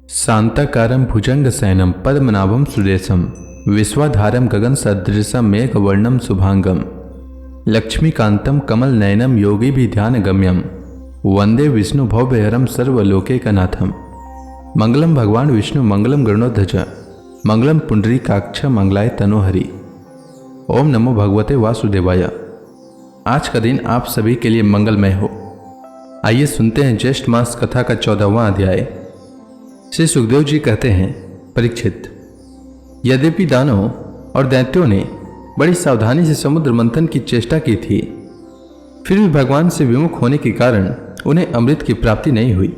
शांताकारं भुजंगशयनं पद्मनाभं सुरेशं विश्वाधारं गगनसदृशं मेघवर्णं शुभांगं लक्ष्मीकान्तं कमलनयनं योगिभिध्यानगम्यं वंदे विष्णु भवभयहरं सर्वलोकैकनाथं। मंगलम भगवान विष्णु मंगलम गरुड़ध्वज मंगलम पुंडरीकाक्ष मंगलाय तनोहरि। ओम नमो भगवते वासुदेवाय। आज का दिन आप सभी के लिए मंगलमय हो। आइए सुनते हैं ज्येष्ठ मास कथा का 14वां अध्याय। श्री सुखदेव जी कहते हैं, परीक्षित, यद्यपि दानवों और दैत्यों ने बड़ी सावधानी से समुद्र मंथन की चेष्टा की थी, फिर भी भगवान से विमुख होने के कारण उन्हें अमृत की प्राप्ति नहीं हुई।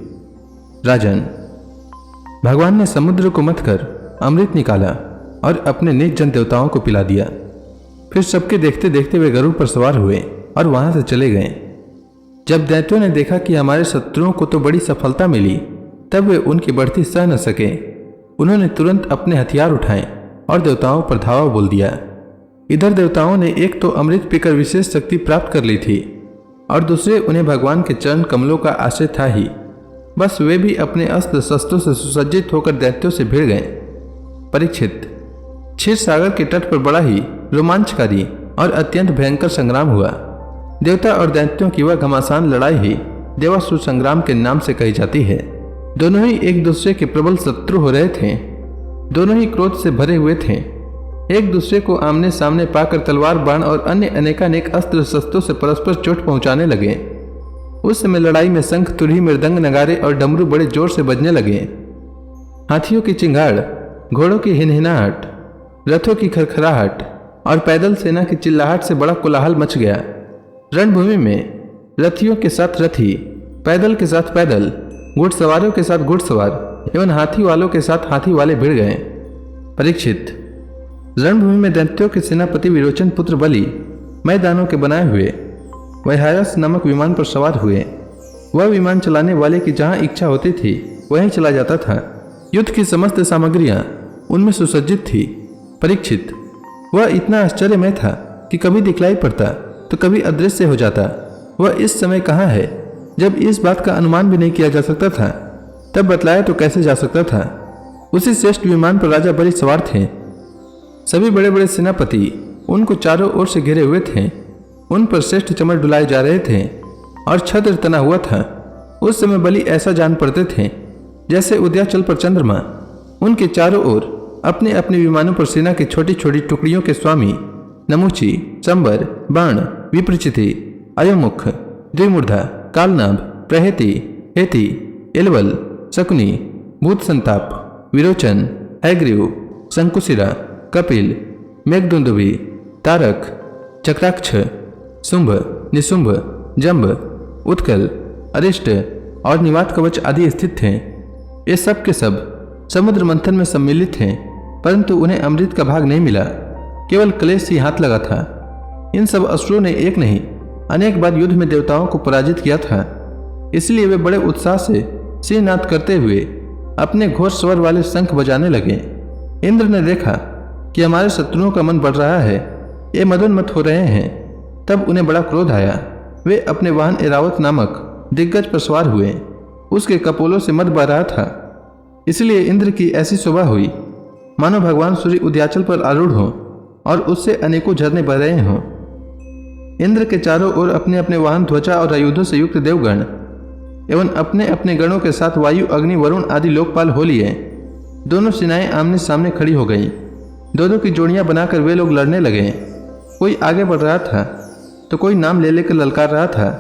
राजन, भगवान ने समुद्र को मथ कर अमृत निकाला और अपने निज जन देवताओं को पिला दिया। फिर सबके देखते देखते वे गरुड़ पर सवार हुए और वहां से चले गए। जब दैत्यों ने देखा कि हमारे शत्रुओं को तो बड़ी सफलता मिली, तब वे उनकी बढ़ती सह न सके। उन्होंने तुरंत अपने हथियार उठाए और देवताओं पर धावा बोल दिया। इधर देवताओं ने एक तो अमृत पीकर विशेष शक्ति प्राप्त कर ली थी और दूसरे उन्हें भगवान के चरण कमलों का आश्रय था ही। बस वे भी अपने अस्त्र शस्त्रों से सुसज्जित होकर दैत्यों से भिड़ गए। परीक्षित, क्षीर सागर के तट पर बड़ा ही रोमांचकारी और अत्यंत भयंकर संग्राम हुआ। देवता और दैत्यों की वह घमासान लड़ाई ही देवासुर संग्राम के नाम से कही जाती है। दोनों ही एक दूसरे के प्रबल शत्रु हो रहे थे। दोनों ही क्रोध से भरे हुए थे। एक दूसरे को आमने सामने पाकर तलवार, बाण और अन्य अनेकानेक अस्त्र शस्त्रों से परस्पर चोट पहुंचाने लगे। उस समय लड़ाई में शंख, तुरही, मृदंग, नगारे और डमरू बड़े जोर से बजने लगे। हाथियों की चिंगाड़, घोड़ों की हिनहिनाहट, रथों की खरखराहट और पैदल सेना की चिल्लाहट से बड़ा कोलाहल मच गया। रणभूमि में रथियों के साथ रथी, पैदल के साथ पैदल, घुड़सवारों के साथ घुड़सवार एवं हाथी वालों के साथ हाथी वाले भिड़ गए। परीक्षित, रणभूमि में दैत्यों के सेनापति विरोचन पुत्र बलि मैदानों के बनाए हुए वैहायस नामक विमान पर सवार हुए। वह विमान चलाने वाले की जहां इच्छा होती थी वहीं चला जाता था। युद्ध की समस्त सामग्रियां उनमें सुसज्जित थी। परीक्षित, वह इतना आश्चर्यमय था कि कभी दिखलाई पड़ता तो कभी अदृश्य हो जाता। वह इस समय कहाँ है? जब इस बात का अनुमान भी नहीं किया जा सकता था, तब बतलाया तो कैसे जा सकता था? उसी श्रेष्ठ विमान पर राजा बलि सवार थे। सभी बड़े बड़े सेनापति उनको चारों ओर से घिरे हुए थे। उन पर श्रेष्ठ चमर डुलाए जा रहे थे और छत्र तना हुआ था। उस समय बलि ऐसा जान पड़ते थे जैसे उदयाचल पर चंद्रमा। उनके चारों ओर अपने अपने विमानों पर सेना की छोटी छोटी टुकड़ियों के स्वामी नमुची, संबर, बाण, विप्रचिति, अयोमुख, द्विमूर्धा, कालनाभ, प्रहेति, हेति, एलवल, शकुनी, भूत संताप, विरोचन, हैग्रीव, शंकुशिरा, कपिल, मेघदुंदुभि, तारक, चक्राक्ष, शुंभ, निशुंभ, जंब, उत्कल, अरिष्ट और निवात कवच आदि स्थित थे। ये सब के सब समुद्र मंथन में सम्मिलित थे, परंतु उन्हें अमृत का भाग नहीं मिला। केवल क्लेश ही हाथ लगा था। इन सब असुरों ने एक नहीं अनेक बार युद्ध में देवताओं को पराजित किया था। इसलिए वे बड़े उत्साह से सिंहनाद करते हुए अपने घोर स्वर वाले शंख बजाने लगे। इंद्र ने देखा कि हमारे शत्रुओं का मन बढ़ रहा है, ये मदोन्मत्त हो रहे हैं। तब उन्हें बड़ा क्रोध आया। वे अपने वाहन ऐरावत नामक दिग्गज पर सवार हुए। उसके कपोलों से मद बह रहा था। इसलिए इंद्र की ऐसी शोभा हुई मानो भगवान सूर्य उदयाचल पर आरूढ़ हो और उससे अनेकों झरने बह रहे हों। इंद्र के चारों ओर अपने अपने वाहन, ध्वजा और आयुधों से युक्त देवगण एवं अपने अपने गणों के साथ वायु, अग्नि, वरुण आदि लोकपाल हो लिए। दोनों सेनाएं आमने सामने खड़ी हो गईं। दो दो की जोड़ियां बनाकर वे लोग लड़ने लगे। कोई आगे बढ़ रहा था तो कोई नाम ले लेकर ललकार रहा था।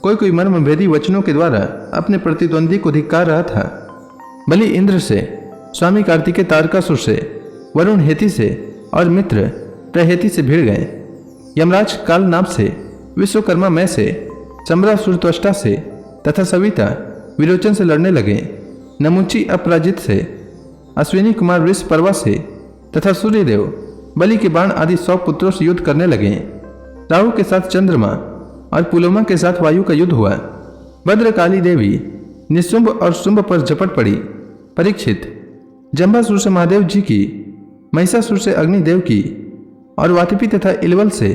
कोई मर्मभेदी वचनों के द्वारा अपने प्रतिद्वंदी को धिक्कार रहा था। बलि इंद्र से, स्वामी कार्तिकेय तारकासुर से, वरुण हेति से और मित्र प्रहेति से भिड़ गए। यमराज कालनाभ से, विश्वकर्मा मैं से, चमरासुर त्वष्टा से तथा सविता विरोचन से लड़ने लगे। नमुची अपराजित से, अश्विनी कुमार वृषपर्वा से तथा सूर्यदेव बलि के बाण आदि 100 पुत्रों से युद्ध करने लगे। राहु के साथ चंद्रमा और पुलोमा के साथ वायु का युद्ध हुआ। भद्रकाली देवी निशुंभ और शुंभ पर झपट पड़ी। परीक्षित, जंबासुर से महादेव जी की, महिषासुर से अग्निदेव की और वातिपी तथा इलवल से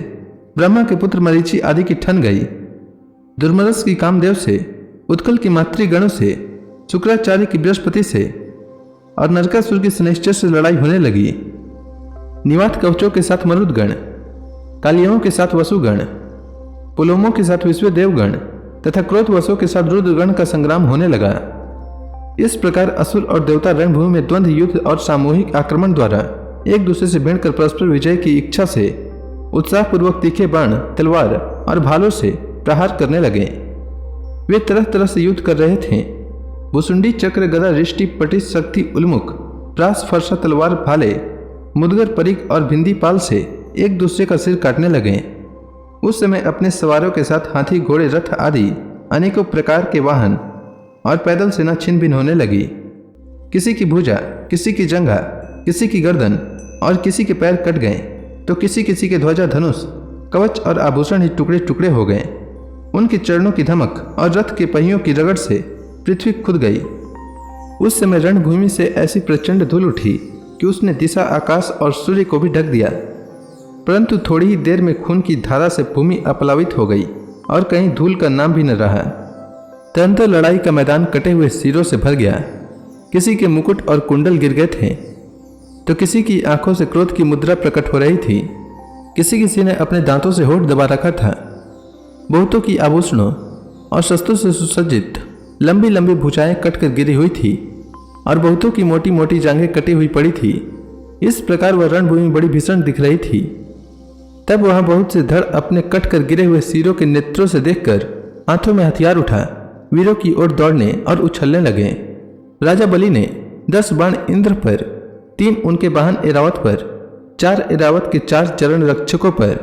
ब्रह्मा के पुत्र मरीचि आदि की ठन गई। दुर्मदस की कामदेव से, उत्कल की मातृगणों से, शुक्राचार्य की बृहस्पति से और नरकासुर की शनैश्चर से लड़ाई होने लगी। निवात कवचों के साथ मरुदगण, कालियों के साथ वसुगण, पुलोमों के साथ विश्वदेवगण तथा क्रोधवशों के साथ रुद्रगण का संग्राम होने लगा। इस प्रकार असुर और देवता रणभूमि में द्वंद्व युद्ध और सामूहिक आक्रमण द्वारा एक दूसरे से भिड़कर परस्पर विजय की इच्छा से उत्साहपूर्वक तीखे बाण, तलवार और भालों से प्रहार करने लगे। वे तरह तरह से युद्ध कर रहे थे। भुसुंडी, चक्र, गदा, रिष्टि, पटिश, शक्ति, उल्मुख, प्रास, फरसा, तलवार, भाले, मुदगर, परिक और भिंदी पाल से एक दूसरे का सिर काटने लगे। उस समय अपने सवारों के साथ हाथी, घोड़े, रथ आदि अनेकों प्रकार के वाहन और पैदल सेना छिन्न भिन्न होने लगी। किसी की भुजा, किसी की जंघा, किसी की गर्दन और किसी के पैर कट गए, तो किसी किसी के ध्वजा, धनुष, कवच और आभूषण ही टुकड़े टुकड़े हो गए। उनके चरणों की धमक और रथ के पहियों की रगड़ से पृथ्वी खुद गई। उस समय रणभूमि से ऐसी प्रचंड धूल उठी कि उसने दिशा, आकाश और सूर्य को भी ढक दिया। परंतु थोड़ी ही देर में खून की धारा से भूमि अपलावित हो गई और कहीं धूल का नाम भी न रहा। तुरंत लड़ाई का मैदान कटे हुए सिरों से भर गया। किसी के मुकुट और कुंडल गिर गए थे, तो किसी की आंखों से क्रोध की मुद्रा प्रकट हो रही थी। किसी ने अपने दांतों से होठ दबा रखा था। बहुतों की आभूषणों और शस्त्रों से सुसज्जित लंबी लंबी भुजाएं कटकर गिरी हुई थी और बहुतों की मोटी मोटी जांघें कटी हुई पड़ी थी। इस प्रकार वह रणभूमि बड़ी भीषण दिख रही थी। तब वहां बहुत से धड़ अपने कट कर गिरे हुए सिरों के नेत्रों से देखकर हाथों में हथियार उठा वीरों की ओर दौड़ने और उछलने लगे। राजा बलि ने 10 बाण इंद्र पर, 3 उनके वाहन ऐरावत पर, 4 ऐरावत के 4 चरण रक्षकों पर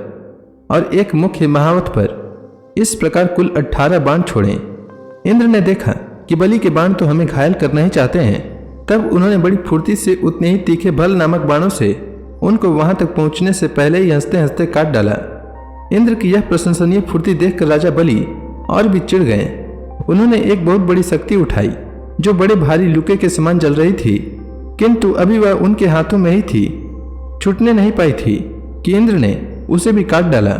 और 1 मुख्य महावत पर, इस प्रकार कुल 18 बाण छोड़े। इंद्र ने देखा कि बलि के बाण तो हमें घायल करना ही चाहते हैं। तब उन्होंने बड़ी फुर्ती से उतने ही तीखे भल नामक बाणों से उनको वहां तक पहुंचने से पहले ही हंसते हंसते काट डाला। इंद्र की यह प्रशंसनीय फुर्ती देखकर राजा बलि और भी चिढ़ गए। उन्होंने एक बहुत बड़ी शक्ति उठाई जो बड़े भारी लुके के समान जल रही थी, किंतु अभी वह उनके हाथों में ही थी, छूटने नहीं पाई थी कि इंद्र ने उसे भी काट डाला।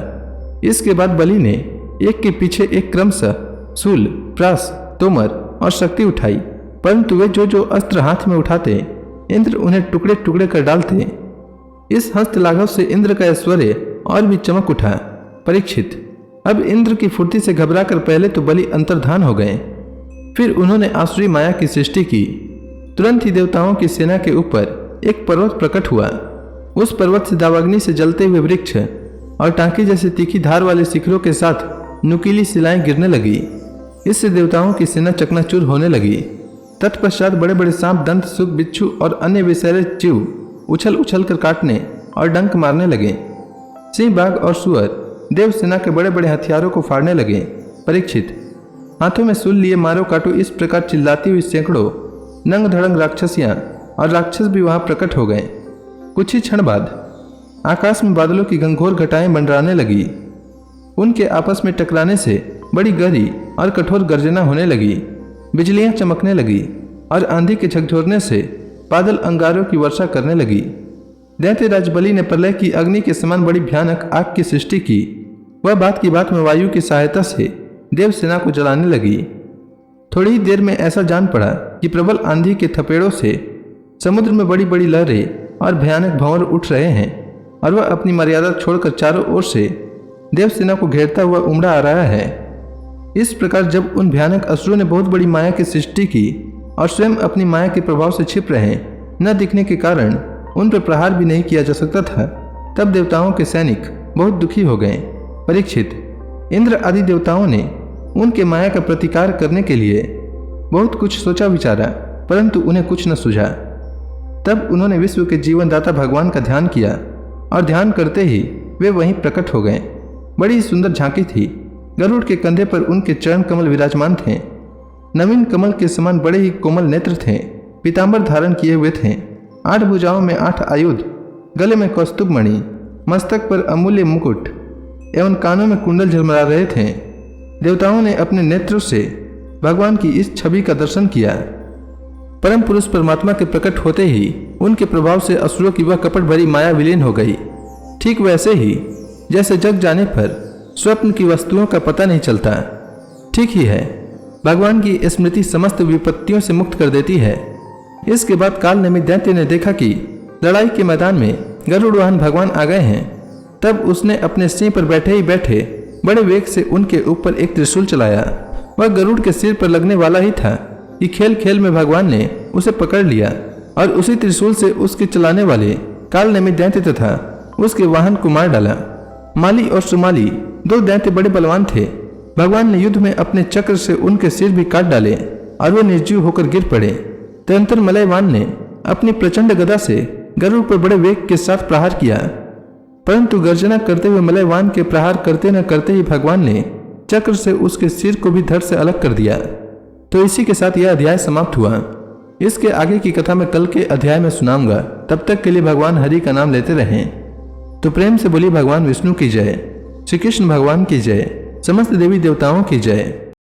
इसके बाद बलि ने एक के पीछे एक क्रमशः शूल, प्रास, तोमर और शक्ति उठाई, परंतु वे जो अस्त्र हाथ में उठाते इंद्र उन्हें टुकड़े टुकड़े कर डालते। इस हस्त लाघव से इंद्र का ऐश्वर्य और भी चमक उठा। परीक्षित, अब इंद्र की फुर्ती से घबराकर पहले तो बलि अंतर्धान हो गए। फिर उन्होंने आसुरी माया की सृष्टि की। तुरंत ही देवताओं की सेना के ऊपर एक पर्वत प्रकट हुआ। उस पर्वत से दावाग्नि से जलते हुए वृक्ष और टांकी जैसे तीखी धार वाले शिखरों के साथ नुकीली शिलाएं गिरने लगी। इससे देवताओं की सेना चकनाचूर होने लगी। तत्पश्चात बड़े बड़े सांप, दंत, सुख, बिच्छू और अन्य विषैले जीव उछल उछल कर काटने और डंक मारने लगे। सिंह, बाघ और सुअर देव सेना के बड़े बड़े हथियारों को फाड़ने लगे। परीक्षित, हाथों में शूल लिए मारो काटो इस प्रकार चिल्लाती हुई सैकड़ों नंग धड़ंग राक्षसियां और राक्षस भी वहां प्रकट हो गए। कुछ ही क्षण बाद आकाश में बादलों की घंघोर घटाएं मंडराने लगी। उनके आपस में टकराने से बड़ी गहरी और कठोर गर्जना होने लगी। बिजलियां चमकने लगी और आंधी के झकझोरने से बादल अंगारों की वर्षा करने लगी। दैत्यराज बलि ने प्रलय की अग्नि के समान बड़ी भयानक आग की सृष्टि की। वह बात की बात में वायु की सहायता से देव सेना को जलाने लगी। थोड़ी ही देर में ऐसा जान पड़ा कि प्रबल आंधी के थपेड़ों से समुद्र में बड़ी बड़ी लहरें और भयानक भंवर उठ रहे हैं और वह अपनी मर्यादा छोड़कर चारों ओर से देव सेना को घेरता हुआ उमड़ा आ रहा है। इस प्रकार जब उन भयानक असुरों ने बहुत बड़ी माया की सृष्टि की और स्वयं अपनी माया के प्रभाव से छिप रहे न दिखने के कारण उन पर प्रहार भी नहीं किया जा सकता था, तब देवताओं के सैनिक बहुत दुखी हो गए। परीक्षित, इंद्र आदि देवताओं ने उनके माया का प्रतिकार करने के लिए बहुत कुछ सोचा विचारा, परंतु उन्हें कुछ न सूझा। तब उन्होंने विश्व के जीवनदाता भगवान का ध्यान किया और ध्यान करते ही वे वहीं प्रकट हो गए। बड़ी सुंदर झांकी थी। गरुड़ के कंधे पर उनके चरण कमल विराजमान थे। नवीन कमल के समान बड़े ही कोमल नेत्र थे। पीतांबर धारण किए हुए थे। 8 भुजाओं में 8 आयुध, गले में कौस्तुभ मणि, मस्तक पर अमूल्य मुकुट एवं कानों में कुंडल झलमला रहे थे। देवताओं ने अपने नेत्रों से भगवान की इस छवि का दर्शन किया। परम पुरुष परमात्मा के प्रकट होते ही उनके प्रभाव से असुरों की वह कपट भरी माया विलीन हो गई। ठीक वैसे ही जैसे जग जाने पर स्वप्न की वस्तुओं का पता नहीं चलता, ठीक ही है भगवान की स्मृति समस्त विपत्तियों से मुक्त कर देती है। इसके बाद काल नेमी दैत्य ने देखा कि लड़ाई के मैदान में गरुड़ वाहन भगवान आ गए हैं। तब उसने अपने सिंह पर बैठे ही बैठे बड़े वेग से उनके ऊपर एक त्रिशूल चलाया। वह गरुड़ के सिर पर लगने वाला ही था कि खेल खेल में भगवान ने उसे पकड़ लिया और उसी त्रिशूल से उसके चलाने वाले काल नेमी दैत्य तथा उसके वाहन को मार डाला। माली और सुमाली दो दैत्य बड़े बलवान थे। भगवान ने युद्ध में अपने चक्र से उनके सिर भी काट डाले और वे निर्जीव होकर गिर पड़े। तदंतर मलयवान ने अपनी प्रचंड गदा से गरुड़ पर बड़े वेग के साथ प्रहार किया, परंतु गर्जना करते हुए मलयवान के प्रहार करते न करते ही भगवान ने चक्र से उसके सिर को भी धड़ से अलग कर दिया। तो इसी के साथ यह अध्याय समाप्त हुआ। इसके आगे की कथा मैं कल के अध्याय में सुनाऊंगा। तब तक के लिए भगवान हरि का नाम लेते रहें। तो प्रेम से बोली भगवान विष्णु की जय, श्री कृष्ण भगवान की जय, समस्त देवी देवताओं की जय।